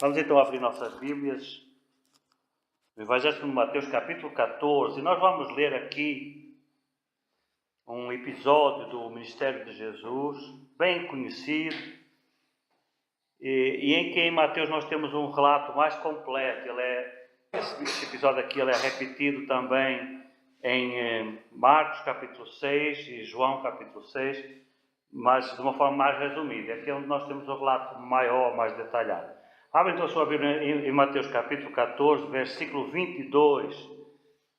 Vamos então abrir nossas Bíblias no Evangelho de Mateus, capítulo 14, e nós vamos ler aqui um episódio do ministério de Jesus, bem conhecido, e em que em Mateus nós temos um relato mais completo. Esse episódio aqui ele é repetido também em Marcos, capítulo 6, e João, capítulo 6, mas de uma forma mais resumida. Aqui é onde nós temos o relato maior, mais detalhado. Abre então a sua Bíblia em Mateus capítulo 14, versículo 22,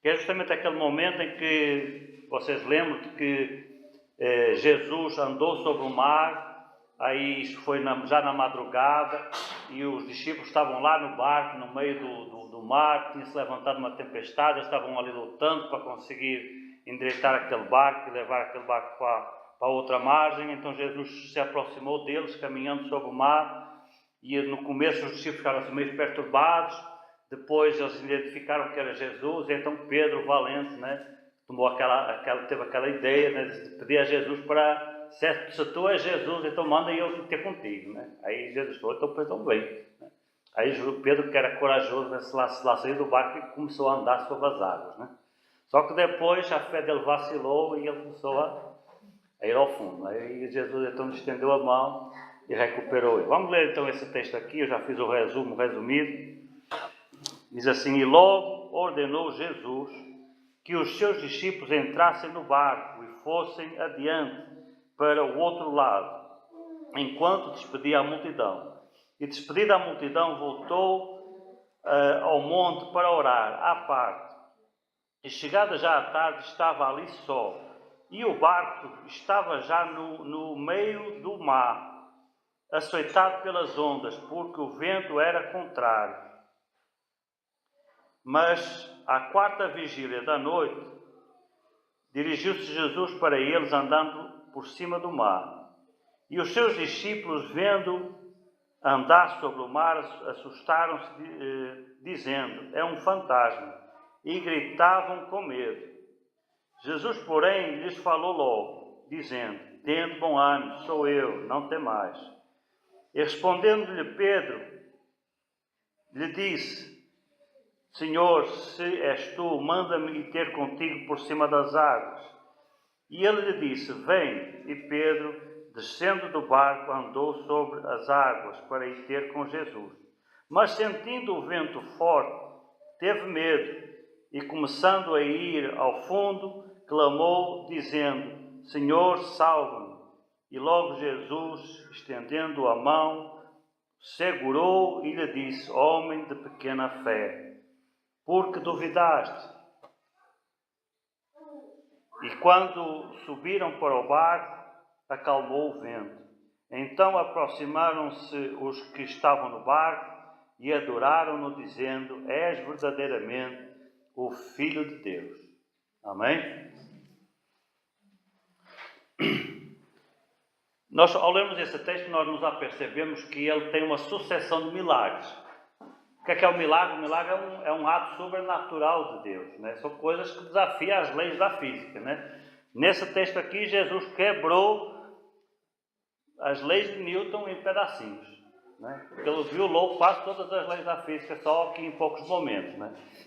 que é justamente aquele momento em que vocês lembram de que Jesus andou sobre o mar. Aí isso foi já na madrugada, e os discípulos estavam lá no barco, no meio do mar, tinha-se levantado uma tempestade, eles estavam ali lutando para conseguir endireitar aquele barco e levar aquele barco para outra margem. Então Jesus se aproximou deles, caminhando sobre o mar. E no começo os discípulos ficaram assim meio perturbados, depois eles identificaram que era Jesus, e então Pedro, valente, teve aquela ideia, de pedir a Jesus para, se tu és Jesus, então manda eu ter contigo. Aí Jesus falou, então vem. Aí Pedro, que era corajoso, se lá saiu do barco e começou a andar sobre as águas. Só que depois a fé dele vacilou e ele começou a ir ao fundo. Aí Jesus então estendeu a mão e recuperou ele. Vamos ler então esse texto aqui, eu já fiz o resumido. Diz assim: e logo ordenou Jesus que os seus discípulos entrassem no barco e fossem adiante para o outro lado, enquanto despedia a multidão. E despedida a multidão, voltou ao monte para orar, à parte. E chegada já à tarde, estava ali só, e o barco estava já no meio do mar, açoitado pelas ondas, porque o vento era contrário. Mas, à quarta vigília da noite, dirigiu-se Jesus para eles, andando por cima do mar. E os seus discípulos, vendo andar sobre o mar, assustaram-se, dizendo, é um fantasma, e gritavam com medo. Jesus, porém, lhes falou logo, dizendo, tende bom ânimo, sou eu, não temais. E respondendo-lhe Pedro, lhe disse, Senhor, se és tu, manda-me ir ter contigo por cima das águas. E ele lhe disse, vem. E Pedro, descendo do barco, andou sobre as águas para ir ter com Jesus. Mas sentindo o vento forte, teve medo e, começando a ir ao fundo, clamou, dizendo, Senhor, salva-me. E logo Jesus, estendendo a mão, segurou e lhe disse, homem de pequena fé, porque duvidaste? E quando subiram para o barco, acalmou o vento. Então aproximaram-se os que estavam no barco e adoraram-no, dizendo, és verdadeiramente o Filho de Deus. Amém? Nós, ao lermos esse texto, nós nos apercebemos que ele tem uma sucessão de milagres. O que é o milagre? O milagre é um ato sobrenatural de Deus. São coisas que desafiam as leis da física. Nesse texto aqui, Jesus quebrou as leis de Newton em pedacinhos. Ele violou quase todas as leis da física, só que em poucos momentos.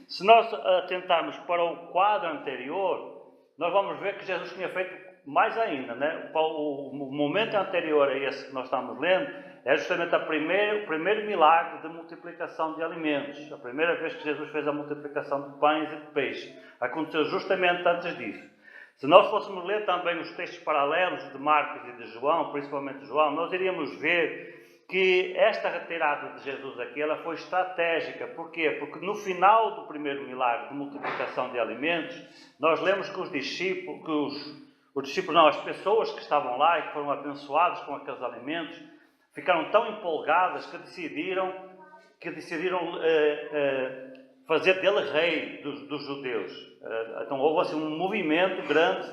Se nós atentarmos para o quadro anterior, nós vamos ver que Jesus tinha feito mais ainda. O momento anterior a esse que nós estamos lendo é justamente o primeiro milagre de multiplicação de alimentos. A primeira vez que Jesus fez a multiplicação de pães e de peixes. Aconteceu justamente antes disso. Se nós fôssemos ler também os textos paralelos de Marcos e de João, principalmente João, nós iríamos ver que esta retirada de Jesus aqui, ela foi estratégica. Porquê? Porque no final do primeiro milagre de multiplicação de alimentos, nós lemos que os discípulos, as pessoas que estavam lá e que foram abençoadas com aqueles alimentos, ficaram tão empolgadas que decidiram fazer dele rei dos judeus. Então houve assim um movimento grande,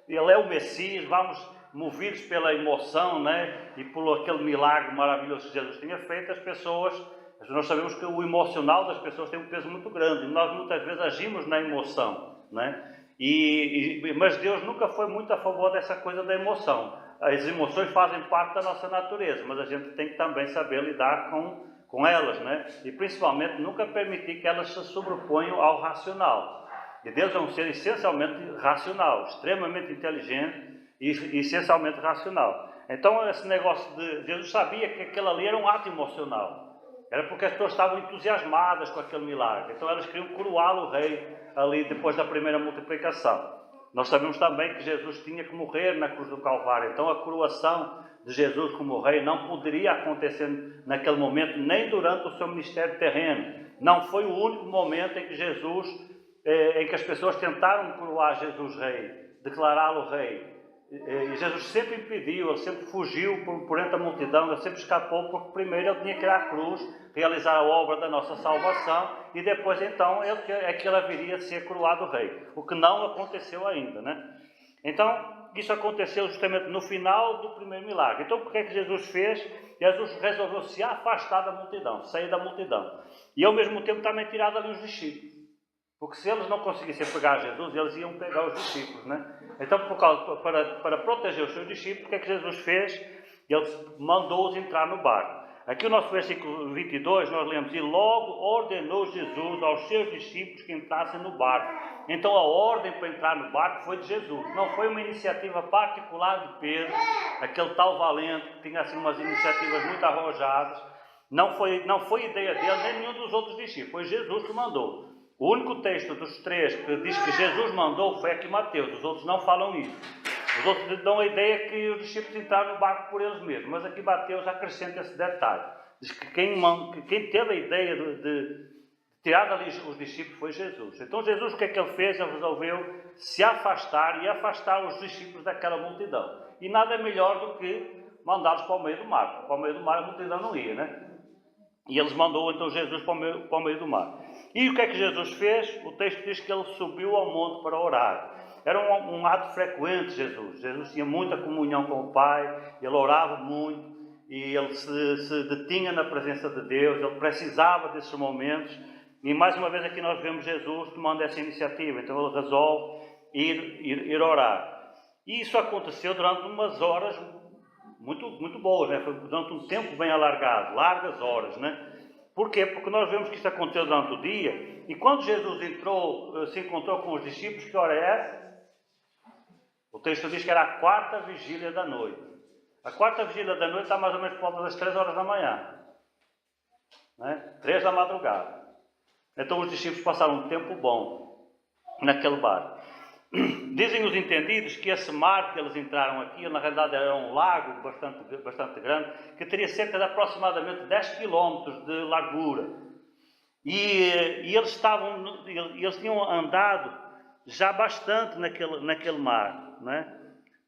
ele é o Messias, vamos movidos pela emoção, e por aquele milagre maravilhoso que Jesus tinha feito, nós sabemos que o emocional das pessoas tem um peso muito grande, e nós muitas vezes agimos na emoção, mas Deus nunca foi muito a favor dessa coisa da emoção. As emoções fazem parte da nossa natureza, mas a gente tem que também saber lidar com com elas, né? E principalmente nunca permitir que elas se sobreponham ao racional. E Deus é um ser essencialmente racional, extremamente inteligente e essencialmente racional. Então esse negócio de Jesus sabia que aquele ali era um ato emocional. Era porque as pessoas estavam entusiasmadas com aquele milagre. Então elas queriam coroá-lo o rei ali depois da primeira multiplicação. Nós sabemos também que Jesus tinha que morrer na cruz do Calvário. Então a coroação de Jesus como rei não poderia acontecer naquele momento, nem durante o seu ministério terreno. Não foi o único momento em que em que as pessoas tentaram coroar Jesus rei, declará-lo rei. E Jesus sempre impediu, ele sempre fugiu por entre a multidão, ele sempre escapou, porque primeiro ele tinha que ir à cruz, realizar a obra da nossa salvação, e depois então ele haveria de ser coroado rei, o que não aconteceu ainda, né? Então, isso aconteceu justamente no final do primeiro milagre. Então, o que é que Jesus fez? Jesus resolveu se afastar da multidão, sair da multidão, e ao mesmo tempo também tirar dali os discípulos. Porque se eles não conseguissem pegar Jesus, eles iam pegar os discípulos, né? Então, para proteger os seus discípulos, o que é que Jesus fez? Ele mandou-os entrar no barco. Aqui o nosso versículo 22, nós lemos: e logo ordenou Jesus aos seus discípulos que entrassem no barco. Então a ordem para entrar no barco foi de Jesus. Não foi uma iniciativa particular de Pedro, aquele tal valente que tinha assim umas iniciativas muito arrojadas. Não foi ideia dele, nem nenhum dos outros discípulos. Foi Jesus que mandou. O único texto dos três que diz que Jesus mandou foi aqui Mateus. Os outros não falam isso. Os outros dão a ideia que os discípulos entraram no barco por eles mesmos. Mas aqui Mateus acrescenta esse detalhe. Diz que quem teve a ideia de tirar dali os discípulos foi Jesus. Então Jesus, o que é que ele fez? Ele resolveu se afastar e afastar os discípulos daquela multidão. E nada melhor do que mandá-los para o meio do mar. Para o meio do mar a multidão não ia, né? E eles mandou então Jesus para o meio do mar. E o que é que Jesus fez? O texto diz que ele subiu ao monte para orar. Era um ato frequente Jesus. Jesus tinha muita comunhão com o Pai, ele orava muito, e ele se detinha na presença de Deus, ele precisava desses momentos. E mais uma vez aqui nós vemos Jesus tomando essa iniciativa. Então ele resolve ir orar. E isso aconteceu durante umas horas muito boas, né? Foi durante um tempo bem alargado, largas horas, né? Por quê? Porque nós vemos que isso aconteceu durante o dia, e quando Jesus se encontrou com os discípulos, que hora é essa? O texto diz que era a quarta vigília da noite. A quarta vigília da noite está mais ou menos por volta das 3 horas da manhã, né? 3 da madrugada. Então os discípulos passaram um tempo bom naquele barco. Dizem os entendidos que esse mar que eles entraram aqui, na realidade era um lago bastante grande, que teria cerca de aproximadamente 10 km de largura. E eles tinham andado já bastante naquele mar, né?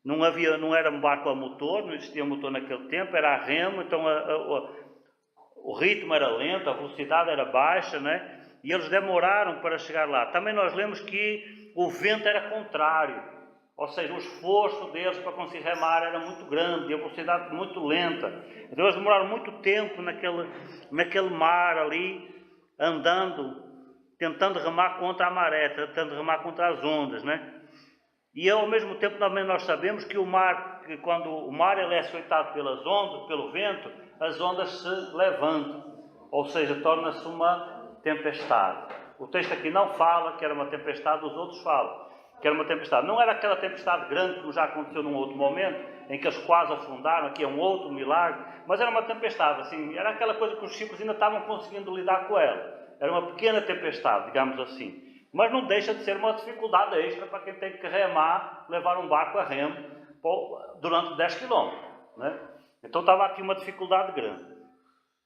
Não era um barco a motor, não existia motor naquele tempo, era a remo, então o ritmo era lento, a velocidade era baixa, né? E eles demoraram para chegar lá. Também nós lemos que o vento era contrário, ou seja, o esforço deles para conseguir remar era muito grande e a velocidade muito lenta. Então eles demoraram muito tempo naquele mar ali, andando, tentando remar contra a maré, tentando remar contra as ondas, né? E ao mesmo tempo também nós sabemos que que quando o mar ele é açoitado pelas ondas, pelo vento, as ondas se levantam, ou seja, torna-se uma tempestade. O texto aqui não fala que era uma tempestade, os outros falam que era uma tempestade. Não era aquela tempestade grande como já aconteceu num outro momento, em que eles quase afundaram, aqui é um outro milagre, mas era uma tempestade, assim, era aquela coisa que os discípulos ainda estavam conseguindo lidar com ela. Era uma pequena tempestade, digamos assim. Mas não deixa de ser uma dificuldade extra para quem tem que remar, levar um barco a remo durante 10 km, né? Então estava aqui uma dificuldade grande.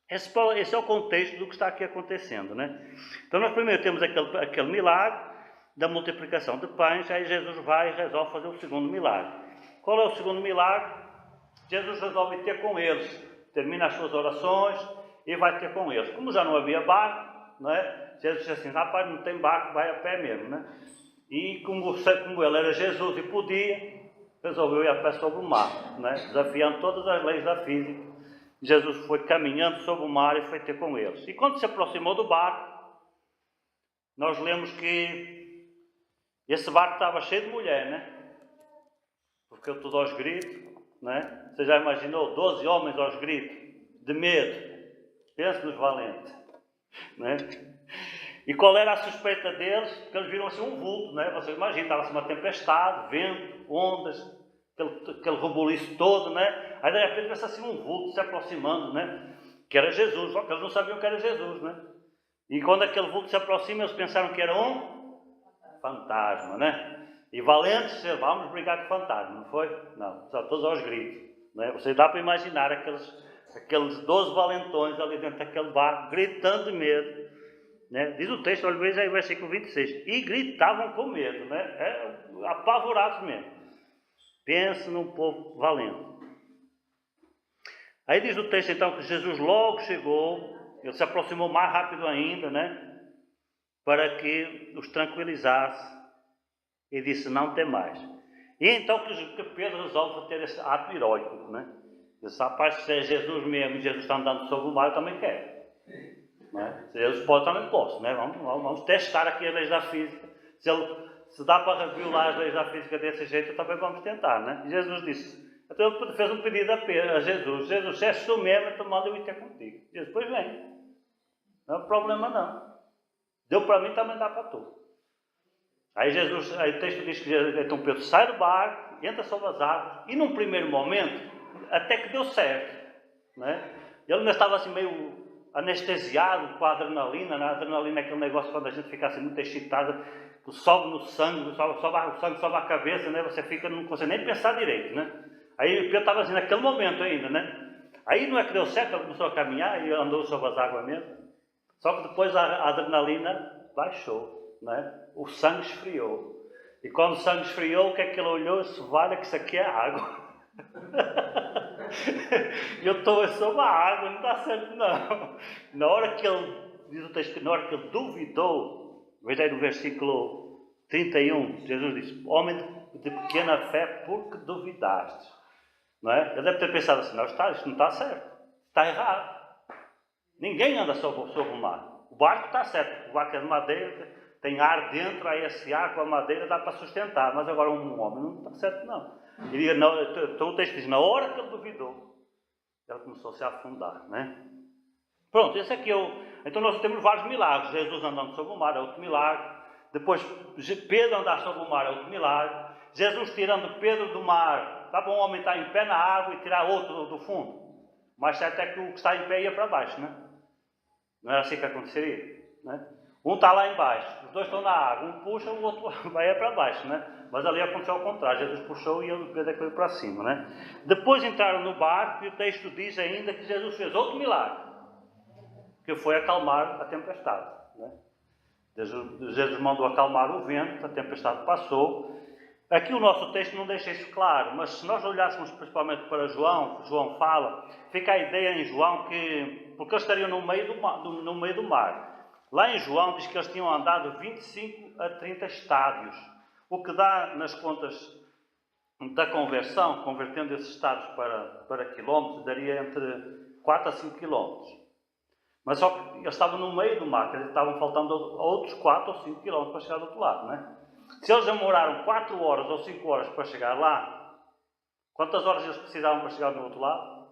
Esse é o contexto do que está aqui acontecendo, né? Então nós primeiro temos aquele milagre da multiplicação de pães, aí Jesus vai e resolve fazer o segundo milagre. Qual é o segundo milagre? Jesus resolve ter com eles, termina as suas orações e vai ter com eles. Como já não havia barco, né? Jesus disse assim: rapaz, não tem barco, vai a pé mesmo, né? E como ele era Jesus e podia, resolveu ir a pé sobre o mar, né? Desafiando todas as leis da física. Jesus foi caminhando sobre o mar e foi ter com eles. E quando se aproximou do barco, nós lemos que esse barco estava cheio de mulher, né? Porque tudo aos gritos, né? Você já imaginou 12 homens aos gritos, de medo, Pense nos valentes. Né? E qual era a suspeita deles? Porque eles viram assim um vulto, né? Vocês imaginam, estava-se uma tempestade, vento, ondas, aquele rebuliço todo, né? Aí de repente vê-se assim um vulto se aproximando, né? Que era Jesus, só que eles não sabiam que era Jesus, né? E quando aquele vulto se aproxima, eles pensaram que era um fantasma, né? E valentes, vamos brigar com o fantasma, não foi? Não, só todos aos gritos, né? Você dá para imaginar aqueles 12 valentões ali dentro daquele barco, gritando de medo, né? Diz o texto, olha, veja aí o versículo 26, e gritavam com medo, né? Apavorados mesmo. Pense num povo valente. Aí diz o texto então que Jesus logo chegou, ele se aproximou mais rápido ainda, né? Para que os tranquilizasse e disse, não tem mais. E então que Pedro resolve ter esse ato heróico, né? Disse, rapaz, se é Jesus mesmo e Jesus está andando sobre o mar, eu também quero. Né? Se Jesus pode, também posso, né? Vamos testar aqui as leis da física. Se dá para violar as leis da física desse jeito, também vamos tentar, né? E Jesus disse, então ele fez um pedido a Jesus. Jesus, se és tu mesmo, então manda eu ir ter contigo. Jesus, pois vem. Não é problema não. Deu para mim, também dá para tu. Aí o texto diz que então Pedro sai do barco, entra sobre as águas, e num primeiro momento, até que deu certo. Né? Ele ainda estava assim meio anestesiado com a adrenalina, né? A adrenalina é aquele negócio quando a gente fica assim muito excitado, que sobe no sangue, o sangue sobe a cabeça, né? Você fica, não consegue nem pensar direito, né? Aí o Pedro estava assim naquele momento ainda, né? Aí não é que deu certo, ele começou a caminhar e andou sobre as águas mesmo. Só que depois a adrenalina baixou, né? O sangue esfriou. E quando o sangue esfriou, o que é que ele olhou? Disse, vale que isso aqui é água. Eu estou sobre a água, não está certo não. Na hora que ele, diz o texto, na hora que ele duvidou, veja aí no versículo 31, Jesus disse, homem de pequena fé, por que duvidaste? Não é? Ele deve ter pensado assim, não, isto não está certo, está errado. Ninguém anda sobre o mar. O barco está certo, o barco é de madeira, tem ar dentro, aí esse ar com a madeira dá para sustentar, mas agora um homem não está certo não. Então o texto diz, na hora que ele duvidou, ele começou a se afundar, né? Pronto, esse aqui então nós temos vários milagres. Jesus andando sobre o mar é outro milagre. Depois Pedro andar sobre o mar é outro milagre. Jesus tirando Pedro do mar. Tá bom, o homem está em pé na água e tirar outro do fundo. Mas certo é que o que está em pé ia para baixo, né? Não era assim que aconteceria, né? Um está lá embaixo, os dois estão na água, um puxa, o outro vai para baixo, né? Mas ali aconteceu ao contrário, Jesus puxou e o Pedro foi para cima, né? Depois entraram no barco e o texto diz ainda que Jesus fez outro milagre, que foi acalmar a tempestade, né? Jesus mandou acalmar o vento, a tempestade passou. Aqui o nosso texto não deixa isso claro, mas se nós olhássemos principalmente para João, que João fala, fica a ideia em João que, porque eles estariam no meio do mar. Lá em João diz que eles tinham andado 25 a 30 estádios, o que dá nas contas da conversão, convertendo esses estádios para quilómetros, daria entre 4 a 5 quilómetros. Mas só que eles estavam no meio do mar, quer dizer, estavam faltando outros 4 ou 5 quilómetros para chegar do outro lado, né? Se eles demoraram 4 horas ou 5 horas para chegar lá, quantas horas eles precisavam para chegar do outro lado?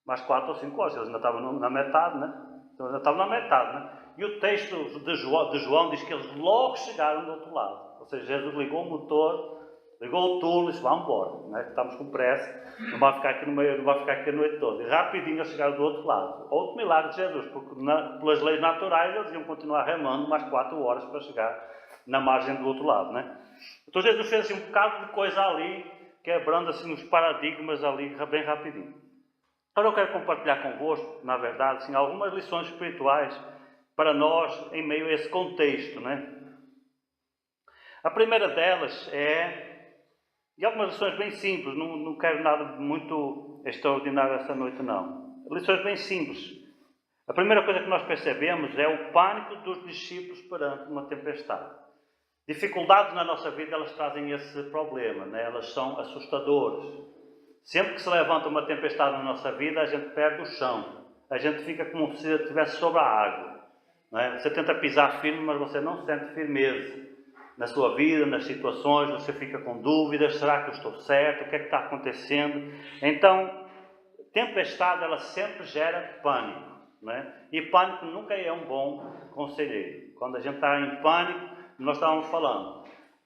Mais 4 ou 5 horas, eles ainda estavam na metade, né? Então ainda estavam na metade, né? E o texto de João diz que eles logo chegaram do outro lado. Ou seja, Jesus ligou o motor, ligou o turno e disse, vamos embora, né? Estamos com pressa, não vai ficar aqui no meio, não vai ficar aqui a noite toda. E rapidinho eles chegaram do outro lado. Outro milagre de Jesus, porque pelas leis naturais eles iam continuar remando mais 4 horas para chegar na margem do outro lado, né? Então Jesus fez assim um bocado de coisa ali, quebrando assim os paradigmas ali bem rapidinho. Agora eu quero compartilhar convosco, na verdade, assim, algumas lições espirituais para nós em meio a esse contexto, né? A primeira delas e algumas lições bem simples, não quero nada muito extraordinário essa noite não. Lições bem simples. A primeira coisa que nós percebemos é o pânico dos discípulos perante uma tempestade. Dificuldades na nossa vida, elas trazem esse problema, né? Elas são assustadoras. Sempre que se levanta uma tempestade na nossa vida, a gente perde o chão. A gente fica como se estivesse sobre a água, né? Você tenta pisar firme, mas você não sente firmeza na sua vida, nas situações. Você fica com dúvidas, será que eu estou certo? O que é que está acontecendo? Então, tempestade, ela sempre gera pânico. né? E pânico nunca é um bom conselheiro. Quando a gente está em pânico, nós estávamos falando,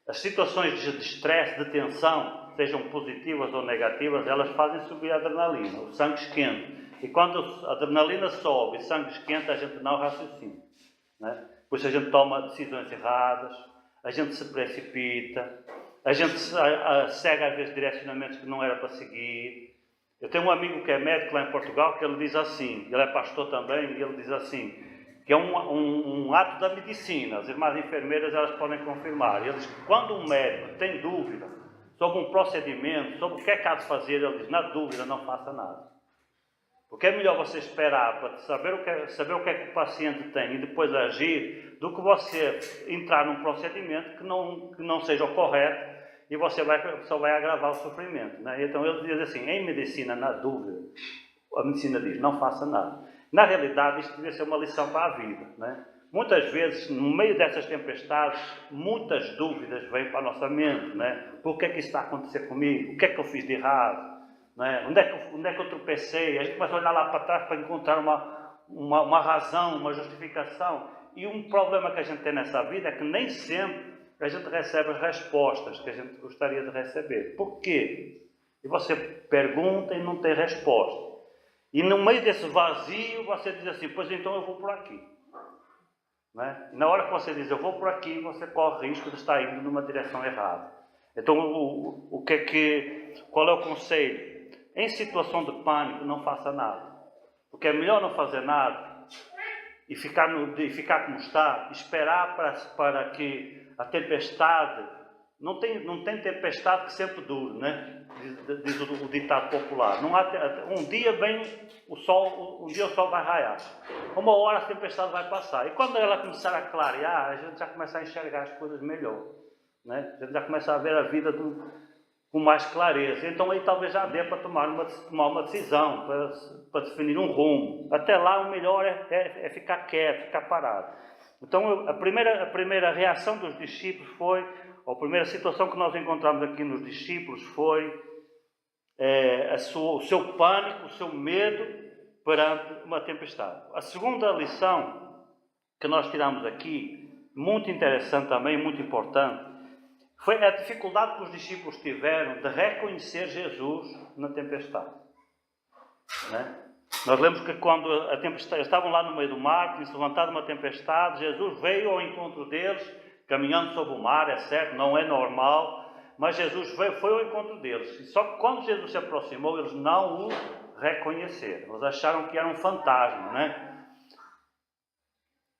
as situações de estresse, de tensão, sejam positivas ou negativas, elas fazem subir a adrenalina, o sangue esquenta. E quando a adrenalina sobe e o sangue esquenta, a gente não raciocina, né? Por isso a gente toma decisões erradas, a gente se precipita, a gente segue às vezes direcionamentos que não era para seguir. Eu tenho um amigo que é médico lá em Portugal, que ele diz assim, ele é pastor também, e ele diz assim, que é um ato da medicina, as irmãs enfermeiras elas podem confirmar. Ele diz que quando um médico tem dúvida sobre um procedimento, sobre o que é que há de fazer, ele diz, na dúvida não faça nada. Porque é melhor você esperar para saber o que é que o paciente tem e depois agir, do que você entrar num procedimento que não seja o correto e você só vai agravar o sofrimento, né? Então ele diz assim, em medicina, na dúvida, a medicina diz, não faça nada. Na realidade, isto devia ser uma lição para a vida, né? Muitas vezes, no meio dessas tempestades, muitas dúvidas vêm para a nossa mente, né? Por que é que isso está a acontecer comigo? O que é que eu fiz de errado? Né? Onde é que eu tropecei? A gente começa a olhar lá para trás para encontrar uma razão, uma justificação. E um problema que a gente tem nessa vida é que nem sempre a gente recebe as respostas que a gente gostaria de receber. Por quê? E você pergunta e não tem resposta. E no meio desse vazio você diz assim, pois então eu vou por aqui. Né? E na hora que você diz eu vou por aqui, você corre risco de estar indo numa direção errada. Então qual é o conselho? Em situação de pânico, não faça nada. Porque é melhor não fazer nada e ficar como está, esperar para que a tempestade... Não tem tempestade que sempre dure, né? Diz o ditado popular. Um dia o sol vai raiar. Uma hora a tempestade vai passar. E quando ela começar a clarear, a gente já começa a enxergar as coisas melhor, né? A gente já começa a ver a vida com mais clareza. Então aí talvez já dê para tomar uma decisão, para definir um rumo. Até lá o melhor é ficar quieto, ficar parado. Então a primeira reação dos discípulos foi, a primeira situação que nós encontramos aqui nos discípulos foi o seu pânico, o seu medo perante uma tempestade. A segunda lição que nós tiramos aqui, muito interessante também, muito importante, foi a dificuldade que os discípulos tiveram de reconhecer Jesus na tempestade, né? Nós lemos que quando a tempestade, estavam lá no meio do mar, tinha-se levantado uma tempestade, Jesus veio ao encontro deles, caminhando sobre o mar, é certo, não é normal, mas Jesus foi ao encontro deles. E só que quando Jesus se aproximou, eles não o reconheceram, eles acharam que era um fantasma, né?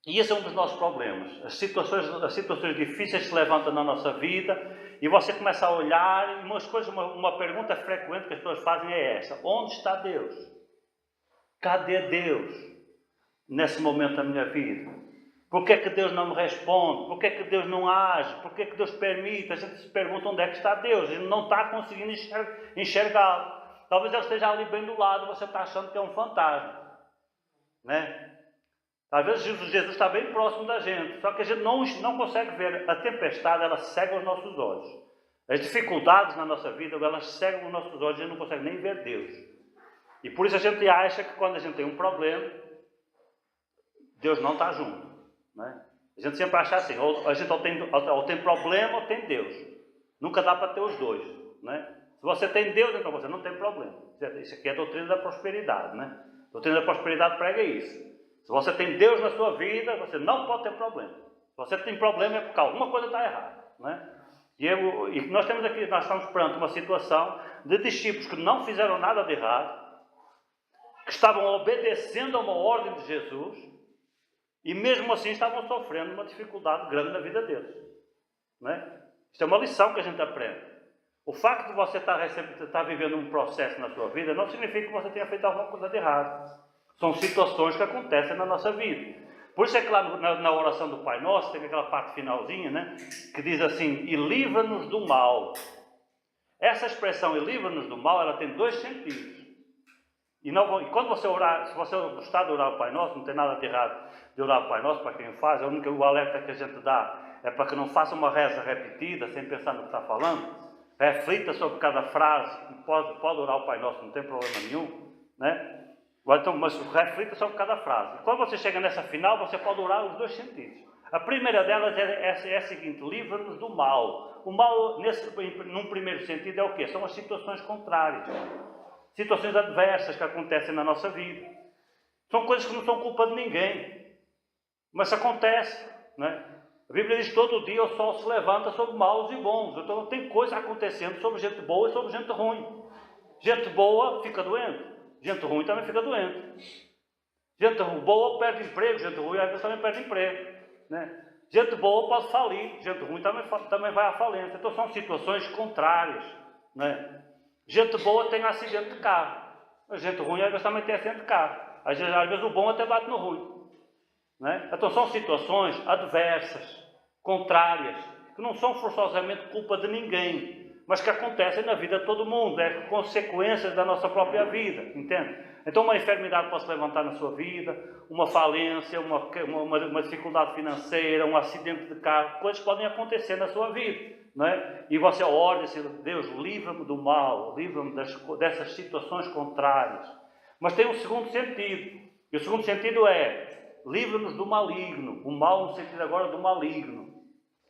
E esse é um dos nossos problemas. As situações difíceis se levantam na nossa vida e você começa a olhar e uma pergunta frequente que as pessoas fazem é essa: onde está Deus? Cadê Deus nesse momento da minha vida? Por que é que Deus não me responde? Por que é que Deus não age? Por que é que Deus permite? A gente se pergunta onde é que está Deus. Ele não está conseguindo enxergá-lo. Talvez ele esteja ali bem do lado, você está achando que é um fantasma, né? Às vezes Jesus está bem próximo da gente, só que a gente não consegue ver. A tempestade, ela cega os nossos olhos. As dificuldades na nossa vida, elas cegam os nossos olhos e a gente não consegue nem ver Deus. E por isso a gente acha que quando a gente tem um problema, Deus não está junto, né? A gente sempre acha assim, ou a gente ou tem problema ou tem Deus. Nunca dá para ter os dois, né? Se você tem Deus, então você não tem problema. Isso aqui é a doutrina da prosperidade, né? A doutrina da prosperidade prega isso. Se você tem Deus na sua vida, você não pode ter problema. Se você tem problema é porque alguma coisa está errada, né? E nós estamos perante uma situação de discípulos que não fizeram nada de errado, que estavam obedecendo a uma ordem de Jesus e mesmo assim estavam sofrendo uma dificuldade grande na vida deles, né? Isto é uma lição que a gente aprende. O facto de você estar vivendo um processo na sua vida não significa que você tenha feito alguma coisa de errado. São situações que acontecem na nossa vida. Por isso é que lá na oração do Pai Nosso tem aquela parte finalzinha, né? Que diz assim, e livra-nos do mal. Essa expressão, e livra-nos do mal, ela tem dois sentidos. E quando você orar, se você gostar de orar o Pai Nosso, não tem nada de errado de orar o Pai Nosso para quem faz, o alerta que a gente dá é para que não faça uma reza repetida, sem pensar no que está falando. Reflita sobre cada frase, pode orar o Pai Nosso, não tem problema nenhum, né? Então, mas reflita sobre cada frase. Quando você chega nessa final, você pode orar os dois sentidos. A primeira delas é a seguinte: livra-nos do mal. O mal, num primeiro sentido, é o quê? São as situações contrárias. Situações adversas que acontecem na nossa vida. São coisas que não são culpa de ninguém. Mas acontece, não é? A Bíblia diz que todo dia o sol se levanta sobre maus e bons. Então tem coisa acontecendo sobre gente boa e sobre gente ruim. Gente boa fica doente. Gente ruim também fica doente. Gente boa perde emprego. Gente ruim às vezes também perde emprego, né? Gente boa pode falir. Gente ruim também vai à falência. Então são situações contrárias, né? Gente boa tem acidente de carro. Gente ruim às vezes também tem acidente de carro. Às vezes o bom até bate no ruim, né? Então são situações adversas, contrárias, que não são forçosamente culpa de ninguém, mas que acontecem na vida de todo mundo, é consequências da nossa própria vida, entende? Então uma enfermidade pode se levantar na sua vida, uma falência, uma dificuldade financeira, um acidente de carro, coisas podem acontecer na sua vida, não é? E você ora e diz: Deus, livra-me do mal, livra-me dessas situações contrárias. Mas tem um segundo sentido, e o segundo sentido é: livra-nos do maligno. O mal no sentido agora do maligno,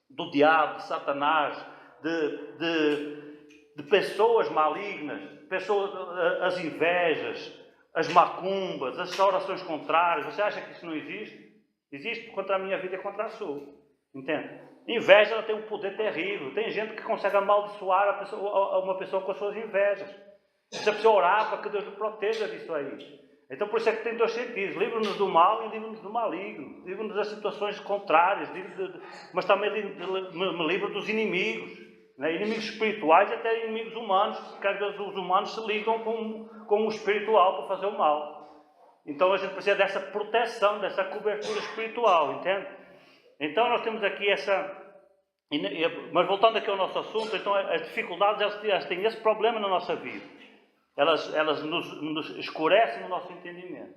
do diabo, de Satanás, de pessoas malignas, as invejas, as macumbas, as orações contrárias. Você acha que isso não existe? Existe contra a minha vida e contra a sua. Entende? Inveja, ela tem um poder terrível. Tem gente que consegue amaldiçoar uma pessoa com as suas invejas. Você precisa orar para que Deus nos proteja disso aí. Então por isso é que tem dois sentidos: livra-nos do mal e livra-nos do maligno. Livra-nos das situações contrárias, mas também me livra dos inimigos, né? Inimigos espirituais e até inimigos humanos, porque às vezes os humanos se ligam com o espiritual para fazer o mal. Então a gente precisa dessa proteção, dessa cobertura espiritual, entende? Então nós temos aqui essa... Mas voltando aqui ao nosso assunto, então as dificuldades, elas têm esse problema na nossa vida. Elas nos escurecem no nosso entendimento.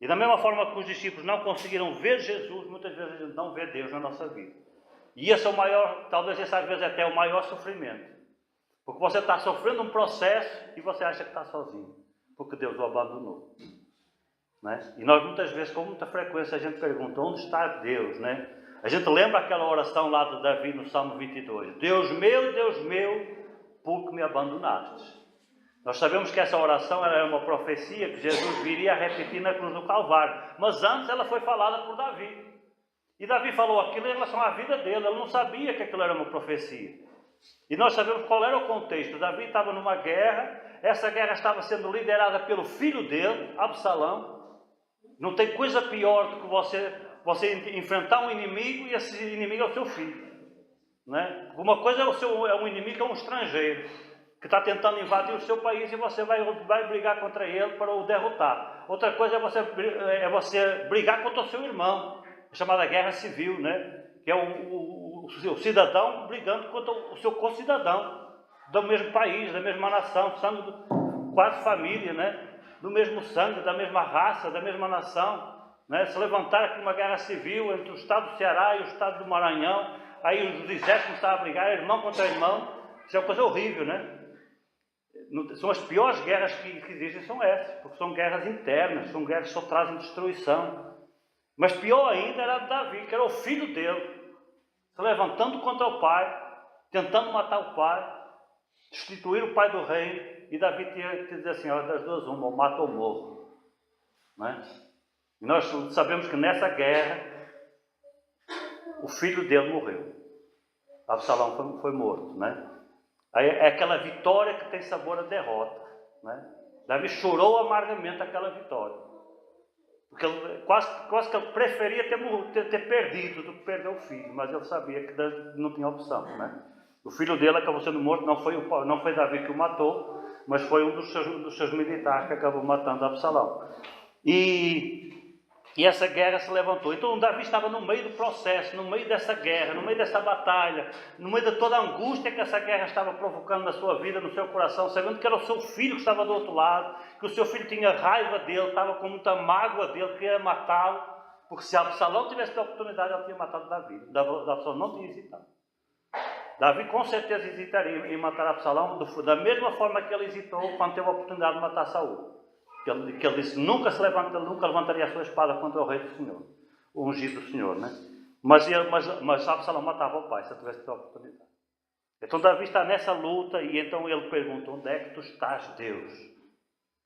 E da mesma forma que os discípulos não conseguiram ver Jesus, muitas vezes a gente não vê Deus na nossa vida. E esse é o maior, talvez esse às vezes até o maior sofrimento. Porque você está sofrendo um processo e você acha que está sozinho, porque Deus o abandonou, né? E nós muitas vezes, com muita frequência, a gente pergunta: onde está Deus, né? A gente lembra aquela oração lá de Davi no Salmo 22. Deus meu, por que me abandonaste? Nós sabemos que essa oração era uma profecia que Jesus viria a repetir na cruz do Calvário. Mas antes ela foi falada por Davi. E Davi falou aquilo em relação à vida dele. Ele não sabia que aquilo era uma profecia. E nós sabemos qual era o contexto. Davi estava numa guerra. Essa guerra estava sendo liderada pelo filho dele, Absalão. Não tem coisa pior do que você enfrentar um inimigo e esse inimigo é o seu filho, né? Uma coisa é um inimigo, é um estrangeiro que está tentando invadir o seu país e você vai brigar contra ele para o derrotar. Outra coisa é você brigar contra o seu irmão, chamada guerra civil, né? Que é o cidadão brigando contra o seu concidadão do mesmo país, da mesma nação, sangue quase família, né? Do mesmo sangue, da mesma raça, da mesma nação, né? Se levantar aqui uma guerra civil entre o estado do Ceará e o estado do Maranhão, aí os exércitos começaram a brigar, irmão contra irmão. Isso é uma coisa horrível, né? São as piores guerras que existem, são essas, porque são guerras internas, são guerras que só trazem destruição. Mas pior ainda era Davi, que era o filho dele, se levantando contra o pai, tentando matar o pai, destituir o pai do reino, e Davi tinha que dizer assim: das duas uma, ou mato ou morro, né? E nós sabemos que nessa guerra o filho dele morreu. Absalão foi morto, né? Aí é aquela vitória que tem sabor a derrota, né? Davi chorou amargamente aquela vitória, porque quase que ele preferia ter perdido do que perder o filho, mas ele sabia que não tinha opção, né? O filho dele acabou sendo morto. Não foi Davi que o matou, mas foi um dos seus militares que acabou matando Absalão. E essa guerra se levantou. Então Davi estava no meio do processo, no meio dessa guerra, no meio dessa batalha, no meio de toda a angústia que essa guerra estava provocando na sua vida, no seu coração, sabendo que era o seu filho que estava do outro lado, que o seu filho tinha raiva dele, estava com muita mágoa dele, queria matá-lo, porque se Absalão tivesse a oportunidade, ele tinha matado Davi. Absalão não tinha hesitado. Davi com certeza hesitaria em matar Absalão, da mesma forma que ele hesitou quando teve a oportunidade de matar Saul. que ele disse, nunca levantaria a sua espada contra o rei do Senhor, o ungido do Senhor, né? Mas Absalão matava o pai, se eu tivesse tido a oportunidade. Então Davi está nessa luta, e então ele pergunta, onde é que tu estás, Deus?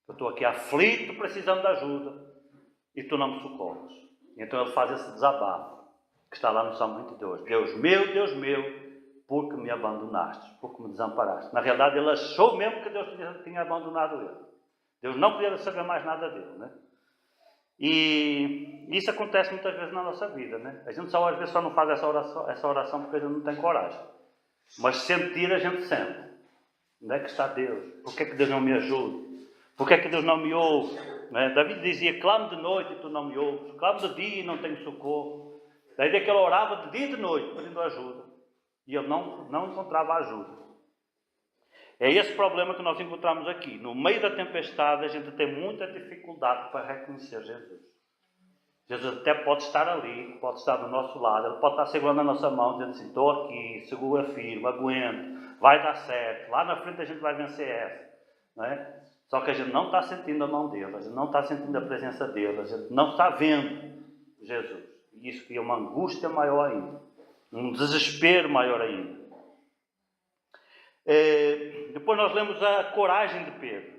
Eu estou aqui aflito, precisando de ajuda, e tu não me socorres. E então ele faz esse desabafo, que está lá no Salmo 22. Deus meu, por que me abandonaste, por que me desamparaste? Na realidade ele achou mesmo que Deus tinha abandonado ele. Deus não podia saber mais nada dele, né? E isso acontece muitas vezes na nossa vida, né? A gente às vezes só não faz essa oração porque a gente não tem coragem. Mas sentir a gente sente. Onde é que está Deus? Por que é que Deus não me ajuda? Por que é que Deus não me ouve? Né? David dizia, clamo de noite e tu não me ouves. Clamo de dia e não tenho socorro. Daí que ele orava de dia e de noite pedindo ajuda. E ele não encontrava ajuda. É esse problema que nós encontramos aqui. No meio da tempestade a gente tem muita dificuldade para reconhecer Jesus. Jesus até pode estar ali, pode estar do nosso lado, Ele pode estar segurando a nossa mão, dizendo assim, estou aqui, segura firme, aguento, vai dar certo, lá na frente a gente vai vencer essa. Não é? Só que a gente não está sentindo a mão dele, a gente não está sentindo a presença dele, a gente não está vendo Jesus. E isso cria uma angústia maior ainda, um desespero maior ainda. Depois nós lemos a coragem de Pedro.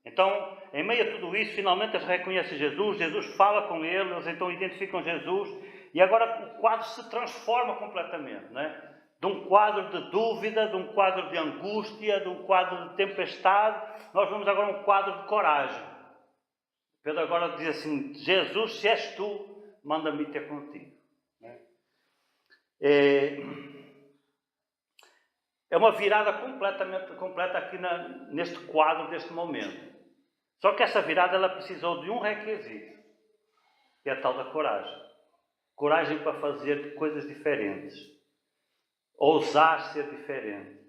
Então, em meio a tudo isso, finalmente eles reconhecem Jesus, Jesus fala com eles, então identificam Jesus, e agora o quadro se transforma completamente, né? De um quadro de dúvida, de um quadro de angústia, de um quadro de tempestade, nós vemos agora um quadro de coragem. Pedro agora diz assim, Jesus, se és tu, manda-me ter contigo. É uma virada completa aqui neste quadro, deste momento. Só que essa virada ela precisou de um requisito, que é a tal da coragem. Coragem para fazer coisas diferentes. Ousar ser diferente.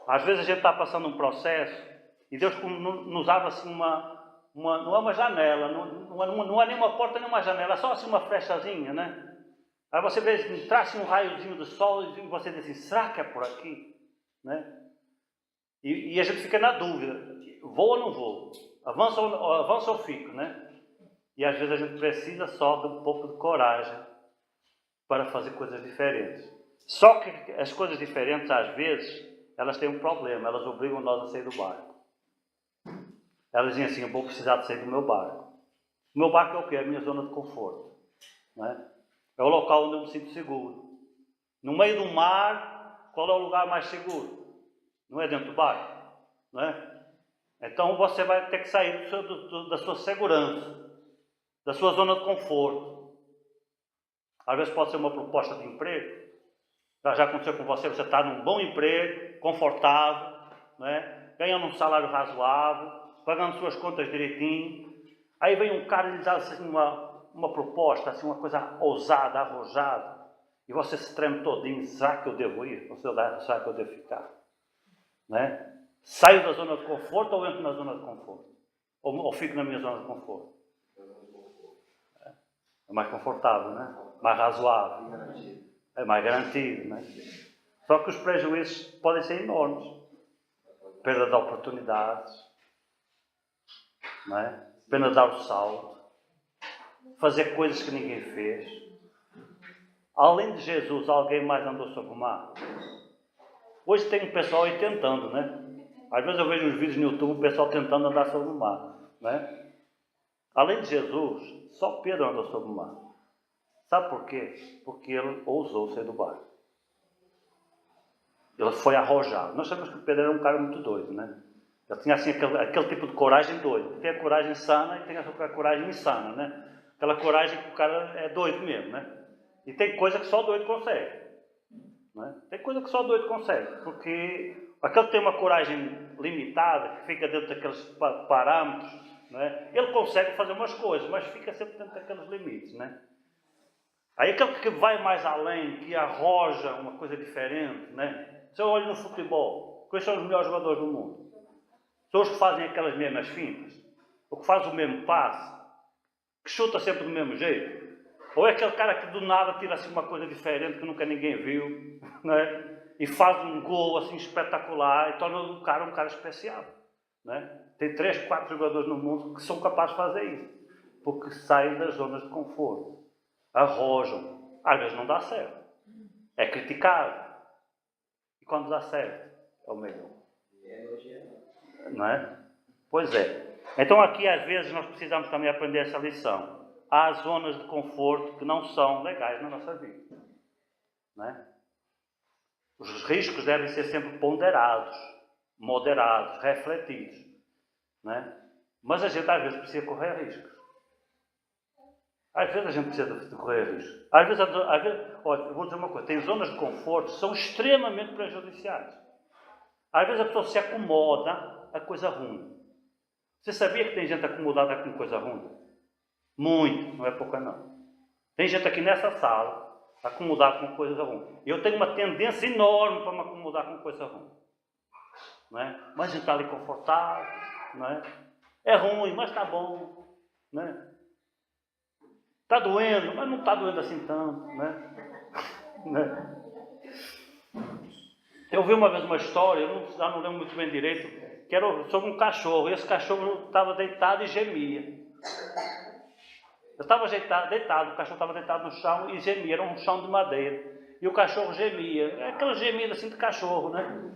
Às vezes a gente está passando um processo e Deus nos abre assim não é uma janela, não é nem uma porta nem uma janela, é só assim uma flechazinha, né? Aí você vê, traz um raiozinho do sol e você diz assim, será que é por aqui? Né? E a gente fica na dúvida, vou ou não vou? Avança ou fico, né? E às vezes a gente precisa só de um pouco de coragem para fazer coisas diferentes. Só que as coisas diferentes, às vezes, elas têm um problema, elas obrigam nós a sair do barco. Elas dizem assim, eu vou precisar de sair do meu barco. O meu barco é o quê? É a minha zona de conforto. Né? É o local onde eu me sinto seguro. No meio do mar, qual é o lugar mais seguro? Não é dentro do barco? Não é? Então você vai ter que sair da sua segurança, da sua zona de conforto. Às vezes pode ser uma proposta de emprego. Já aconteceu com você, você está num bom emprego, confortável, não é? Ganhando um salário razoável, pagando suas contas direitinho. Aí vem um cara e lhe dá assim, uma proposta, assim, uma coisa ousada, arrojada. E você se treme todinho, será que eu devo ir? Ou será que eu devo ficar? Né? Saio da zona de conforto ou entro na zona de conforto? Ou fico na minha zona de conforto? É mais confortável, né? Mais razoável. É mais garantido, né? Só que os prejuízos podem ser enormes. Perda de oportunidades, não é? Pena de dar o salto. Fazer coisas que ninguém fez. Além de Jesus, alguém mais andou sobre o mar? Hoje tem um pessoal aí tentando, né? Às vezes eu vejo uns vídeos no YouTube, o pessoal tentando andar sobre o mar, né? Além de Jesus, só Pedro andou sobre o mar. Sabe por quê? Porque ele ousou sair do barco. Ele foi arrojado. Nós sabemos que Pedro era um cara muito doido, né? Ele tinha assim aquele tipo de coragem doido. Tem a coragem sana e tem a coragem insana, né? Aquela coragem que o cara é doido mesmo, né? E tem coisa que só doido consegue. Né? Tem coisa que só doido consegue. Porque aquele que tem uma coragem limitada, que fica dentro daqueles parâmetros, né? Ele consegue fazer umas coisas, mas fica sempre dentro daqueles limites, né? Aí aquele que vai mais além, que arroja uma coisa diferente, né? Se eu olho no futebol, quais são os melhores jogadores do mundo? São os que fazem aquelas mesmas fintas? O que faz o mesmo passe? Que chuta sempre do mesmo jeito? Ou é aquele cara que do nada tira assim uma coisa diferente que nunca ninguém viu, né? E faz um gol assim espetacular e torna o cara um cara especial, né? Tem 3, 4 jogadores no mundo que são capazes de fazer isso. Porque saem das zonas de conforto. Arrojam. Às vezes não dá certo. É criticado. E quando dá certo, é o melhor. Não é? Pois é. Então aqui às vezes nós precisamos também aprender essa lição. Há zonas de conforto que não são legais na nossa vida. Não é? Os riscos devem ser sempre ponderados, moderados, refletidos. Não é? Mas a gente às vezes precisa correr riscos. Às vezes a gente precisa de correr riscos. Às vezes, olha, eu vou dizer uma coisa, tem zonas de conforto que são extremamente prejudiciais. Às vezes a pessoa se acomoda a coisa ruim. Você sabia que tem gente acomodada com coisa ruim? Muito, não é pouca não. Tem gente aqui nessa sala acomodada com coisa ruim. Eu tenho uma tendência enorme para me acomodar com coisa ruim. Não é? Mas a gente está ali confortável, não é? É ruim, mas está bom, não é? Está doendo, mas não está doendo assim tanto, né? Eu vi uma vez uma história, eu já não lembro muito bem direito, que era sobre um cachorro. E esse cachorro estava deitado e gemia. Eu estava deitado, o cachorro estava deitado no chão e gemia. Era um chão de madeira. E o cachorro gemia. É aquela gemida assim de cachorro, né?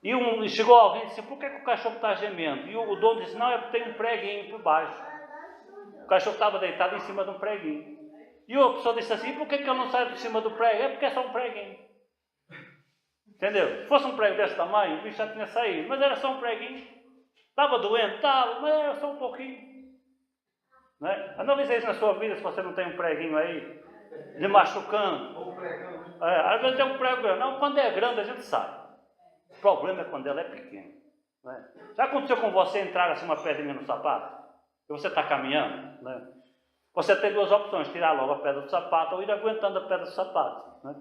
E chegou alguém e disse, por que o cachorro está gemendo? E o dono disse, não, é porque tem um preguinho por baixo. O cachorro estava deitado em cima de um preguinho. E a pessoa disse assim, por que eu não saio de cima do prego? É porque é só um preguinho. Entendeu? Se fosse um prego desse tamanho, o bicho já tinha saído. Mas era só um preguinho. Estava doendo? Estava, mas era só um pouquinho. Não é? Analise isso na sua vida, se você não tem um preguinho aí, lhe machucando. Às vezes tem um prego grande. Não, quando é grande a gente sabe. O problema é quando ela é pequena. Não é? Já aconteceu com você entrar assim uma pedrinha no sapato? E você está caminhando, né? Você tem duas opções, tirar logo a pedra do sapato ou ir aguentando a pedra do sapato. Né?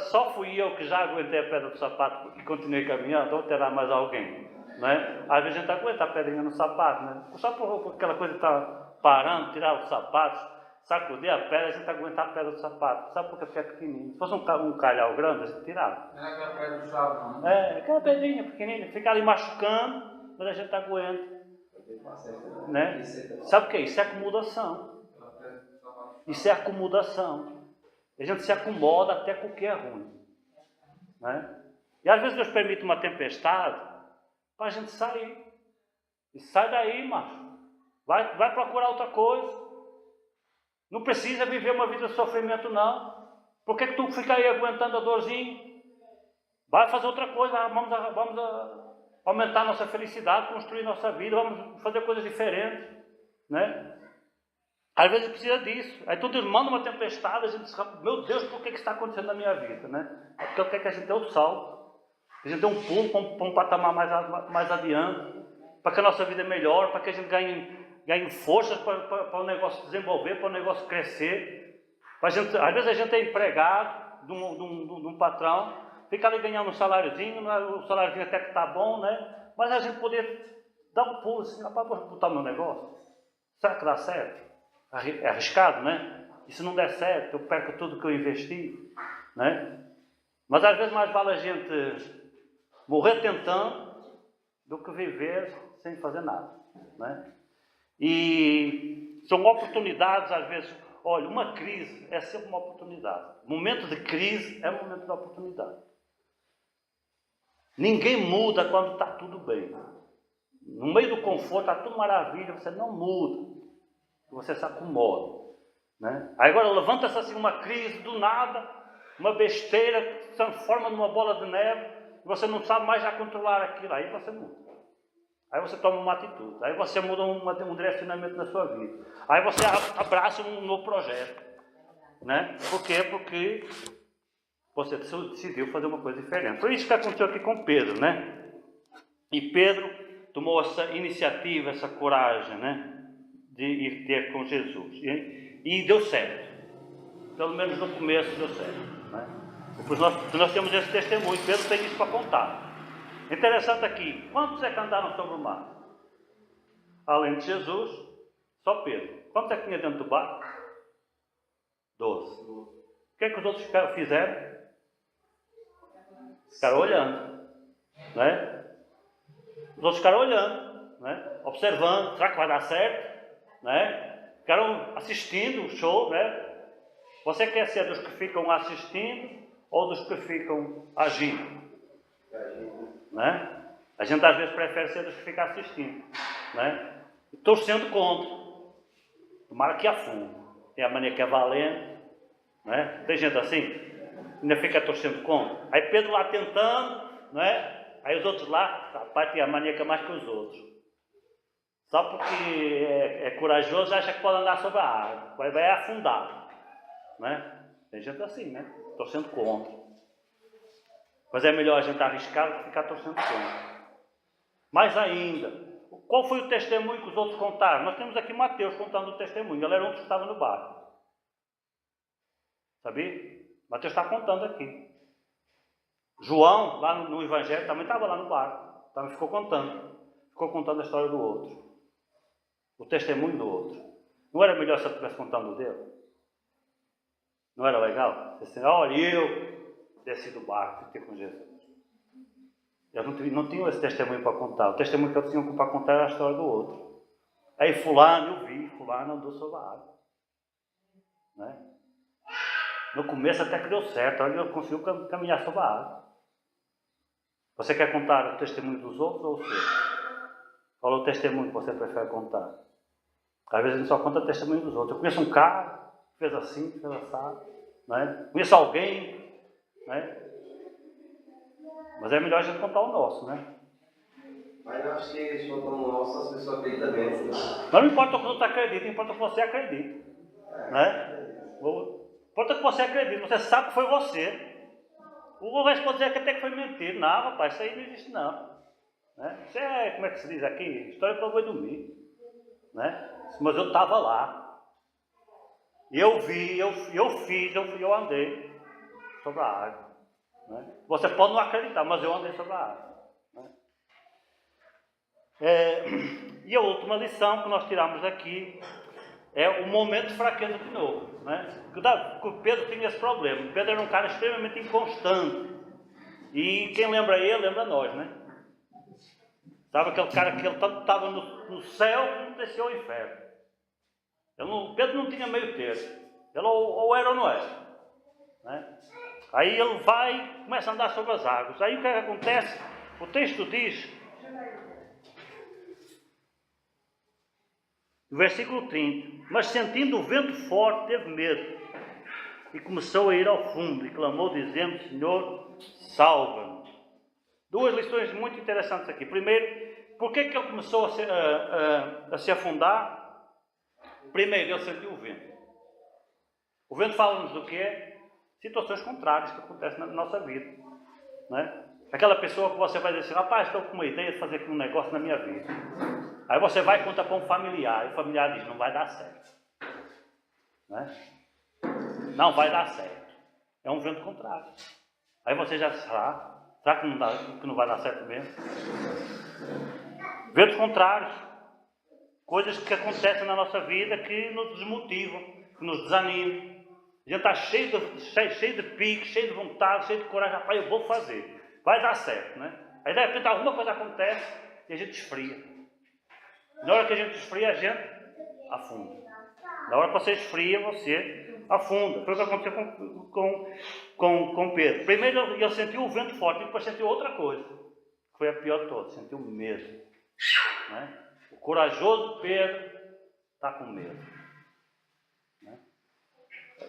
Só fui eu que já aguentei a pedra do sapato e continuei caminhando, ou terá mais alguém. Né? Às vezes a gente aguenta a pedrinha no sapato, né? Só por aquela coisa de estar parando, tirar os sapatos, sacudir a pedra, a gente aguenta a pedra do sapato. Sabe por que é pequenininho? Se fosse um calhau grande, a gente tirava. Não é aquela pedra do chave, não? Aquela pedrinha pequenininha, fica ali machucando, mas a gente aguenta. Né? Sabe o que é isso? É acomodação. Isso é acomodação. A gente se acomoda até com o que é ruim. Né? E às vezes Deus permite uma tempestade para a gente sair. E sai daí, macho. Vai procurar outra coisa. Não precisa viver uma vida de sofrimento, não. Por que tu fica aí aguentando a dorzinha? Vai fazer outra coisa. Vamos aumentar nossa felicidade, construir nossa vida, vamos fazer coisas diferentes, né? Às vezes precisa disso. Aí tu Deus manda uma tempestade, a gente diz, meu Deus, por que está acontecendo na minha vida, né? É porque eu quero que a gente dê um salto, a gente dê um pulo para um patamar mais adiante, para que a nossa vida melhore, para que a gente ganhe forças para o negócio desenvolver, para o negócio crescer. Às vezes a gente é empregado de um patrão, fica ali ganhando um saláriozinho, o saláriozinho até que está bom, né? Mas a gente poder dar um pulo assim, rapaz, vou botar meu negócio. Será que dá certo? É arriscado, né? E se não der certo, eu perco tudo que eu investi, né? Mas às vezes mais vale a gente morrer tentando do que viver sem fazer nada, né? E são oportunidades, às vezes. Olha, uma crise é sempre uma oportunidade. Momento de crise é um momento de oportunidade. Ninguém muda quando está tudo bem. No meio do conforto, está tudo maravilha, você não muda. Você se acomoda. Né? Aí agora levanta-se assim uma crise do nada, uma besteira que se transforma numa bola de neve, e você não sabe mais já controlar aquilo. Aí você muda. Aí você toma uma atitude. Aí você muda um direcionamento na sua vida. Aí você abraça um novo projeto. Né? Por quê? Porque você decidiu fazer uma coisa diferente. Foi isso que aconteceu aqui com Pedro, né? E Pedro tomou essa iniciativa, essa coragem, né? De ir ter com Jesus. E deu certo. Pelo menos no começo deu certo. Né? Nós temos esse testemunho. Pedro tem isso para contar. Interessante aqui. Quantos é que andaram sobre o mar? Além de Jesus, só Pedro. Quantos é que tinha dentro do barco? 12. O que é que os outros fizeram? Ficaram olhando. Né? outros ficaram olhando, né? Observando, será que vai dar certo? Né? Ficaram assistindo o show, né? Você quer ser dos que ficam assistindo ou dos que ficam agindo? Né? A gente às vezes prefere ser dos que ficam assistindo, né? Torcendo contra. Tomara que afunde. Tem a mania que é valente, né? Tem gente assim, ainda fica torcendo contra. Aí Pedro lá tentando, né? Aí os outros lá, rapaz, tem a mania que é mais que os outros. Só porque é corajoso, acha que pode andar sobre a água, vai afundar, né? Tem gente assim, né? Torcendo contra. Mas é melhor a gente arriscar do que ficar torcendo contra. Mais ainda, qual foi o testemunho que os outros contaram? Nós temos aqui Mateus contando o testemunho. Ele era um que estava no barco. Sabia? Mateus está contando aqui. João, lá no Evangelho, também estava lá no barco. Também ficou contando a história do outro. O testemunho do outro. Não era melhor se eu estivesse contando o dele? Não era legal? Você disse, olha, eu desci do barco, fiquei com Jesus. Eu não tinha esse testemunho para contar. O testemunho que eu tinha para contar era a história do outro. Aí fulano, eu vi, fulano andou sobre a água. Né? No começo até que deu certo, olha, eu conseguiu caminhar sobre a água. Você quer contar o testemunho dos outros ou o seu? Qual é o testemunho que você prefere contar? Às vezes a gente só conta o testemunho dos outros. Eu conheço um cara que fez assim, fez assado. Né? Conheço alguém, né? Mas é melhor a gente contar o nosso, né? Mas eu acho que eles contam o nosso, as pessoas acreditam mesmo. Mas não importa o que o outro acredita, importa o que você acredita. Né? Importa o que você acredita, você sabe que foi você. O resto pode dizer que até que foi mentira. Não, rapaz, isso aí não existe não. Né? Isso é, como é que se diz aqui? História para o boi dormir. Né? Mas eu estava lá. Eu vi, eu fiz, eu andei sobre a água. Né? Você pode não acreditar, mas eu andei sobre a água. Né? E a última lição que nós tiramos aqui é o momento de fraqueza de novo. Né? Porque o Pedro tinha esse problema. O Pedro era um cara extremamente inconstante. E quem lembra ele, lembra nós, né? Sabe aquele cara que ele tanto estava no céu como desceu ao inferno. Pedro não tinha meio termo. Ele ou era ou não era. Né? Aí ele vai, começa a andar sobre as águas. Aí o que é que acontece? O texto diz, no versículo 30, mas sentindo o vento forte, teve medo e começou a ir ao fundo e clamou dizendo, Senhor, salva-me. Duas lições muito interessantes aqui. Primeiro, por que ele começou a se afundar? Primeiro, ele sentiu o vento. O vento fala-nos do quê? Situações contrárias que acontecem na nossa vida. Né? Aquela pessoa que você vai dizer assim, rapaz, estou com uma ideia de fazer aqui um negócio na minha vida. Aí você vai e conta para um familiar, e o familiar diz, não vai dar certo. Né? Não vai dar certo. É um vento contrário. Aí você já será que não vai dar certo mesmo? Ventos contrários. Coisas que acontecem na nossa vida que nos desmotivam, que nos desanimam. A gente está cheio de pique, cheio de vontade, cheio de coragem. Rapaz, eu vou fazer. Vai dar certo, né? Aí de repente alguma coisa acontece e a gente esfria. Na hora que a gente esfria, a gente afunda. Na hora que você esfria, você afunda. Foi o que aconteceu com Pedro. Primeiro ele sentiu o vento forte e depois sentiu outra coisa. Que foi a pior de todas. Sentiu medo. Né? O corajoso Pedro está com medo. Né?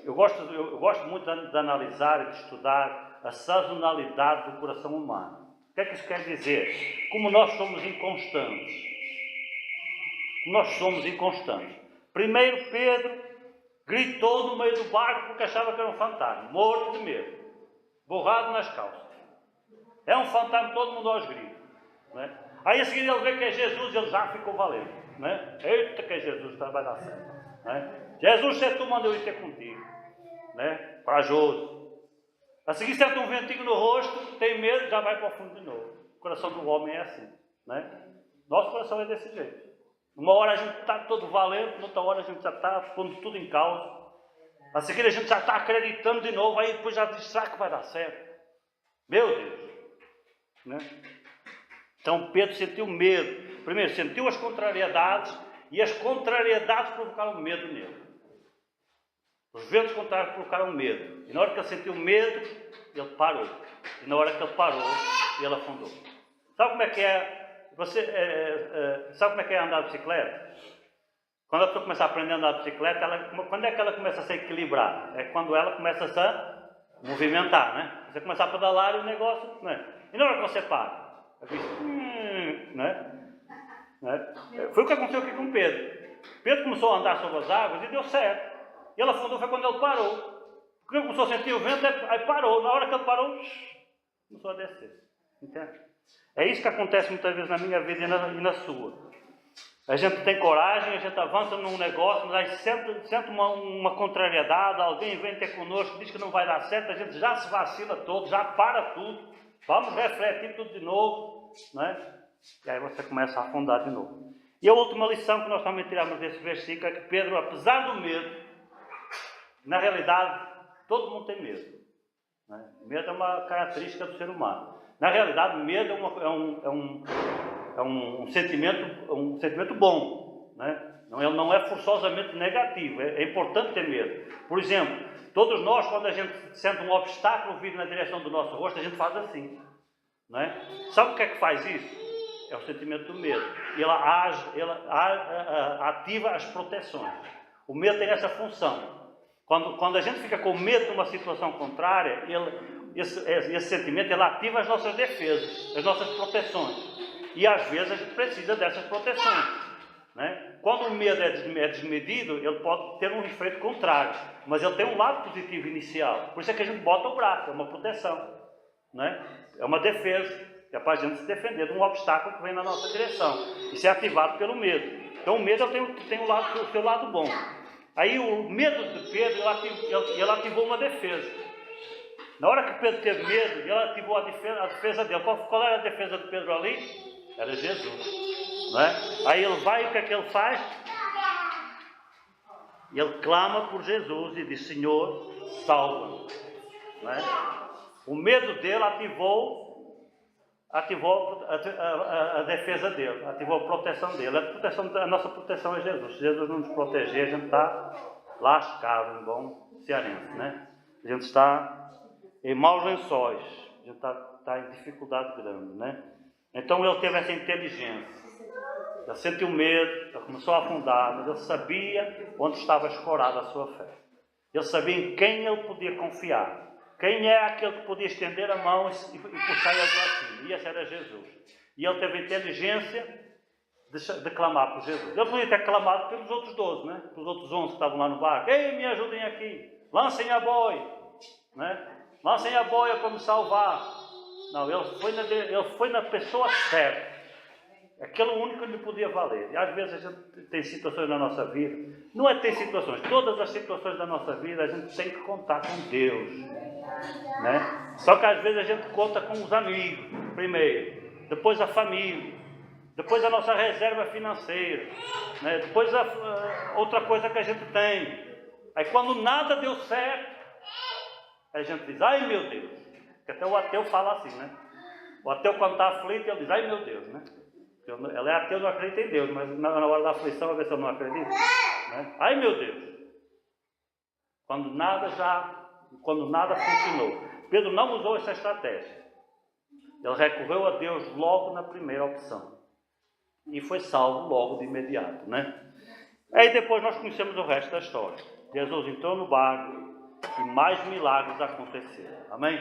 Eu gosto muito de analisar e de estudar a sazonalidade do coração humano. O que é que isso quer dizer? Como nós somos inconstantes. Primeiro Pedro gritou no meio do barco porque achava que era um fantasma, morto de medo, borrado nas calças. É um fantasma, todo mundo aos gritos. Né? Aí a seguir ele vê que é Jesus e ele já ficou valente. Né? Eita que é Jesus, vai dar certo. Né? Jesus, se tu manda eu ir ter contigo. Né? Corajoso. A seguir sente um ventinho no rosto, tem medo, já vai para o fundo de novo. O coração do homem é assim. Né? Nosso coração é desse jeito. Uma hora a gente está todo valente, noutra hora a gente já está pondo tudo em causa. A seguir a gente já está acreditando de novo, aí depois já diz, será que vai dar certo? Meu Deus! Né? Então Pedro sentiu medo. Primeiro sentiu as contrariedades, e as contrariedades provocaram medo nele. Os ventos contrários provocaram medo. E na hora que ele sentiu medo, ele parou. E na hora que ele parou, ele afundou. Sabe como é que é? Sabe como é que é andar de bicicleta? Quando a pessoa começa a aprender a andar de bicicleta, quando é que ela começa a se equilibrar? É quando ela começa a se movimentar, né? Você começa a pedalar e o negócio, né? E na hora que você para, né? Foi o que aconteceu aqui com Pedro. Pedro começou a andar sobre as águas e deu certo. E ele afundou foi quando ele parou. Porque ele começou a sentir o vento, aí parou. Na hora que ele parou, começou a descer. Entende? É isso que acontece muitas vezes na minha vida e na sua. A gente tem coragem, a gente avança num negócio, mas aí sente uma contrariedade, alguém vem ter conosco, diz que não vai dar certo, a gente já se vacila todo, já para tudo. Vamos refletir tudo de novo, né? E aí você começa a afundar de novo. E a última lição que nós também tiramos desse versículo é que Pedro, apesar do medo, na realidade, todo mundo tem medo. Né? Medo é uma característica do ser humano. Na realidade, medo é um sentimento bom. Né? Ele não é forçosamente negativo. É importante ter medo. Por exemplo, todos nós, quando a gente sente um obstáculo vir na direção do nosso rosto, a gente faz assim. Né? Sabe o que é que faz isso? É o sentimento do medo. Ela ativa as proteções. O medo tem essa função. Quando a gente fica com medo de uma situação contrária, esse sentimento ele ativa as nossas defesas, as nossas proteções. E às vezes a gente precisa dessas proteções. Né? Quando o medo é desmedido, ele pode ter um efeito contrário. Mas ele tem um lado positivo inicial. Por isso é que a gente bota o braço, é uma proteção. Né? É uma defesa. É para a gente se defender de um obstáculo que vem na nossa direção. Isso é ativado pelo medo. Então o medo tem o seu lado bom. Aí o medo de Pedro, ele ativou uma defesa. Na hora que Pedro teve medo, ele ativou a defesa dele. Qual era a defesa de Pedro ali? Era Jesus. Não é? Aí ele vai e o que é que ele faz? Ele clama por Jesus e diz, Senhor, salva-me. Não é? O medo dele ativou a defesa dele, ativou a proteção dele. A nossa proteção é Jesus. Se Jesus não nos proteger, a gente está lascado, em bom cearense, né? A gente está em maus lençóis, a gente está em dificuldade grande, né? Então ele teve essa inteligência. Ele sentiu medo, ele começou a afundar, mas ele sabia onde estava escorada a sua fé. Ele sabia em quem ele podia confiar. Quem é aquele que podia estender a mão e puxar ele para cima? E esse era Jesus. E ele teve a inteligência de clamar por Jesus. Ele podia ter clamado pelos outros 12, né? Pelos outros 11 que estavam lá no barco. Ei, me ajudem aqui. Lancem a boia. Né? Lancem a boia para me salvar. Não, ele foi na pessoa certa. Aquele único que lhe podia valer. E às vezes a gente tem situações na nossa vida. Não é ter situações. Todas as situações da nossa vida a gente tem que contar com Deus. Né? Só que às vezes a gente conta com os amigos primeiro, depois a família, depois a nossa reserva financeira, né? Depois outra coisa que a gente tem. Aí quando nada deu certo, a gente diz, ai meu Deus. Porque até o ateu fala assim, né? O ateu quando está aflito, ele diz, ai meu Deus, né? Ela é ateu, não acredita em Deus, mas na hora da aflição, vai ver se eu não acredito. Né? Ai meu Deus. Quando nada funcionou. Pedro não usou essa estratégia. Ele recorreu a Deus logo na primeira opção. E foi salvo logo de imediato. Né? Aí depois nós conhecemos o resto da história. Jesus entrou no barco e mais milagres aconteceram. Amém?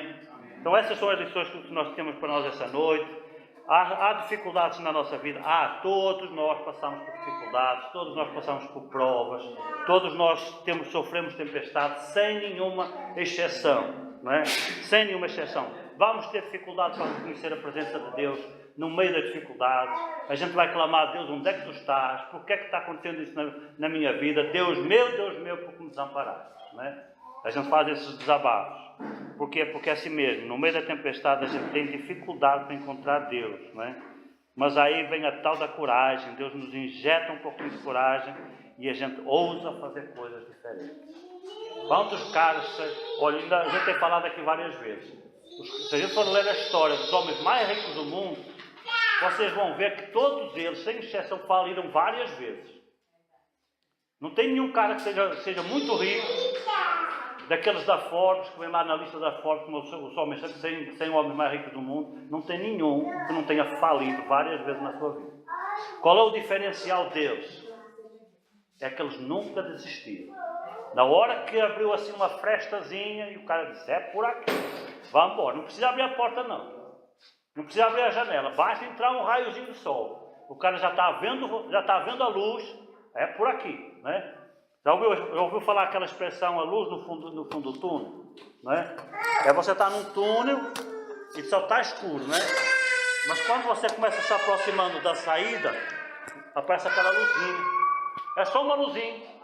Então essas são as lições que nós temos para nós essa noite. Há dificuldades na nossa vida. Todos nós passamos por dificuldades, todos nós passamos por provas, todos nós sofremos tempestades, sem nenhuma exceção, não é? Sem nenhuma exceção. Vamos ter dificuldades para reconhecer a presença de Deus no meio das dificuldades. A gente vai clamar a Deus, onde é que tu estás? Por que é que está acontecendo isso na minha vida? Deus meu, por que me desamparaste? Não é? A gente faz esses desabafos. Por quê? Porque é assim mesmo, no meio da tempestade a gente tem dificuldade para encontrar Deus, não é? Mas aí vem a tal da coragem, Deus nos injeta um pouquinho de coragem e a gente ousa fazer coisas diferentes. Quantos caras, olha, a gente tem falado aqui várias vezes, se a gente for ler a história dos homens mais ricos do mundo, vocês vão ver que todos eles, sem exceção, faliram várias vezes. Não tem nenhum cara que seja muito rico, daqueles da Forbes, que vem lá na lista da Forbes, como os homens, 100 homens mais ricos do mundo, não tem nenhum que não tenha falido várias vezes na sua vida. Qual é o diferencial deles? É que eles nunca desistiram. Na hora que abriu assim uma frestazinha e o cara disse, é por aqui, vá embora. Não precisa abrir a porta não. Não precisa abrir a janela, basta entrar um raiozinho de sol. O cara já está vendo a luz, é por aqui, né? Já ouviu falar aquela expressão, a luz no fundo do túnel? Né? É você estar num túnel e só está escuro, né? Mas quando você começa se aproximando da saída, aparece aquela luzinha. É só uma luzinha.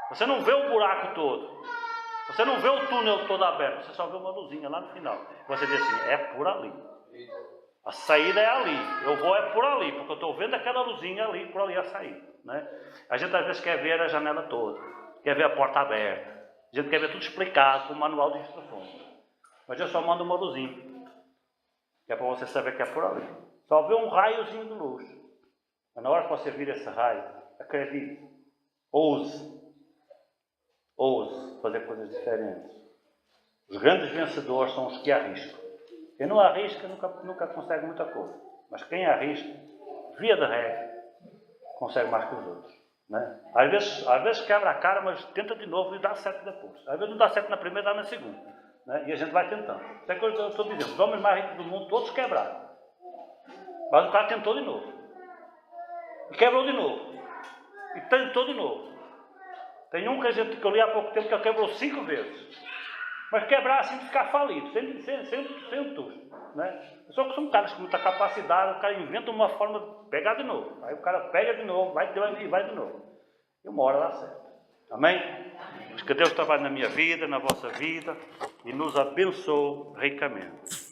Você não vê o buraco todo. Você não vê o túnel todo aberto. Você só vê uma luzinha lá no final. Você diz assim, é por ali. A saída é ali. Eu vou é por ali, porque eu estou vendo aquela luzinha ali, por ali a saída. Né? A gente às vezes quer ver a janela toda. Quer ver a porta aberta. A gente quer ver tudo explicado com o manual de instruções. Mas eu só mando uma luzinha. Que é para você saber que é por ali. Só vê um raiozinho de luz. Mas na hora que você vira esse raio, acredite, ouse fazer coisas diferentes. Os grandes vencedores são os que arriscam. Quem não arrisca nunca consegue muita coisa. Mas quem arrisca, via de regra, consegue mais que os outros. Né? Às vezes quebra a cara, mas tenta de novo e dá certo depois. Às vezes não dá certo na primeira, dá na segunda. Né? E a gente vai tentando. Isso é que eu estou dizendo. Os homens mais ricos do mundo, todos quebraram. Mas o cara tentou de novo. E quebrou de novo. E tentou de novo. Tem um que eu li há pouco tempo que ele quebrou 5 vezes. Mas quebrar assim de ficar falido, sem tudo. Né? Só que são caras com muita capacidade, o cara inventa uma forma de pegar de novo. Aí o cara pega de novo, vai de novo. E uma hora dá certo. Amém? Que Deus trabalhe na minha vida, na vossa vida e nos abençoe ricamente.